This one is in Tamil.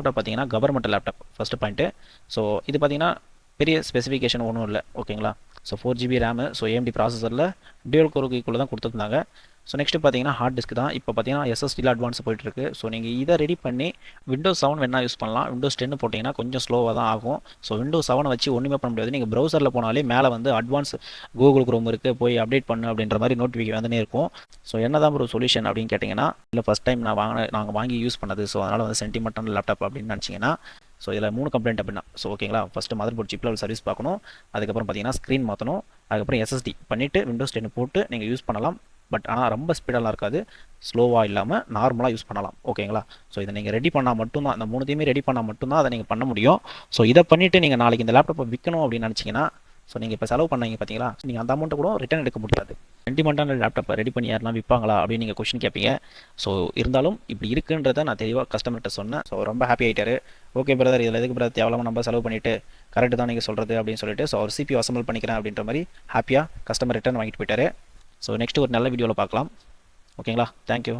லேப்டாப் பார்த்தீங்கன்னா government laptop first point. So இது பார்த்தீங்கன்னா பெரிய ஸ்பெசிஃபிகேஷன் ஒன்றும் இல்லை, ஓகேங்களா. So 4 GB RAM, so AMD ப்ராசஸரில் டியூவல் கோருக்குள்ளே தான் கொடுத்துருந்தாங்க. ஸோ நெக்ஸ்ட்டு பார்த்தீங்கன்னா ஹார்ட் டிஸ்க் தான். இப்போ பார்த்தீங்கன்னா SSDயில் அட்வான்ஸ் போயிட்டுருக்கு. ஸோ நீங்கள் இதை ரெடி பண்ணி விண்டோஸ் 7 வேணால் யூஸ் பண்ணலாம். விண்டோஸ் 10 போட்டிங்கன்னா கொஞ்சம் ஸ்லோவாக தான் ஆகும். ஸோ விண்டோஸ் 7 வச்சு ஒன்றுமே பண்ண முடியாது. நீங்கள் ப்ரௌசரில் போனாலே மேலே வந்து அட்வான்ஸ் கூகுள் குரோம் இருக்குது, போய் அப்டேட் பண்ணு அப்படின்ற மாதிரி நோட்டிஃபிகேஷன் வந்துனே இருக்கும். ஸோ என்ன தான் ஒரு சொல்யூஷன் அப்படின்னு கேட்டிங்கன்னா, இல்லை ஃபஸ்ட் டைம் நாங்கள் வாங்கி யூஸ் பண்ணது, ஸோ அதனால் வந்து சென்டிமெண்டான லேப்டாப் அப்படின்னு நினச்சிங்கன்னா, ஸோ இதில் 3 கம்ப்ளைண்ட் அப்படின்னா, ஸோ ஓகேங்களா. First motherboard chip level service பார்க்கணும். அதுக்கப்புறம் பார்த்தீங்கன்னா ஸ்க்ரீன் மாற்றணும். அதுக்கப்புறம் SSD பண்ணிவிட்டு விண்டோஸ் 10 போட்டு நீங்கள் யூஸ் பண்ணலாம். பட் ஆனால் ரொம்ப ஸ்பீடெல்லாம் இருக்காது, ஸ்லோவாக இல்லாமல் நார்மலாக யூஸ் பண்ணலாம், ஓகேங்களா. ஸோ இதை நீங்கள் ரெடி பண்ணால் மட்டும்தான், இந்த 3த்தையுமே ரெடி பண்ணால் மட்டும்தான் அதை நீங்கள் பண்ண முடியும். ஸோ இதை பண்ணிவிட்டு நீங்கள் நாளைக்கு இந்த லேப்டாப்பை விற்கணும் அப்படின்னு நினச்சிங்கன்னா, ஸோ நீங்கள் இப்போ செலவு பண்ணீங்க பார்த்தீங்களா, நீங்கள் அந்த அமௌண்ட்டை கூட ரிட்டர்ன் எடுக்க முடியாது. சென்டிமெண்டான லேப்டாப்பை ரெடி பண்ணி யாரெல்லாம் விற்பாங்களா அப்படின்னு நீங்கள் கொஸ்டின் கேட்பீங்க. ஸோ இருந்தாலும் இப்படி இருக்குன்றதை நான் தெளிவாக கஸ்டமர்கிட்ட சொன்னேன். ஸோ ரொம்ப ஹாப்பி ஆகிட்டாரு. ஓகே பிரதர், இதில் எதுக்கு பிரதர் தேவையில்லாமல் நம்ம செலவு பண்ணிவிட்டு, கரெக்டு தான் நீங்கள் சொல்கிறது அப்படின்னு சொல்லிட்டு, ஸோ அவர் CPU அசம்பிள் பண்ணிக்கிறேன் அப்படின்ற மாதிரி ஹாப்பியாக கஸ்டமர் ரிட்டர்ன் வாங்கிட்டு போயிட்டாரு. ஸோ நெக்ஸ்ட்டு ஒரு நல்ல வீடியோவில் பார்க்கலாம், ஓகேங்களா. தேங்க்யூ.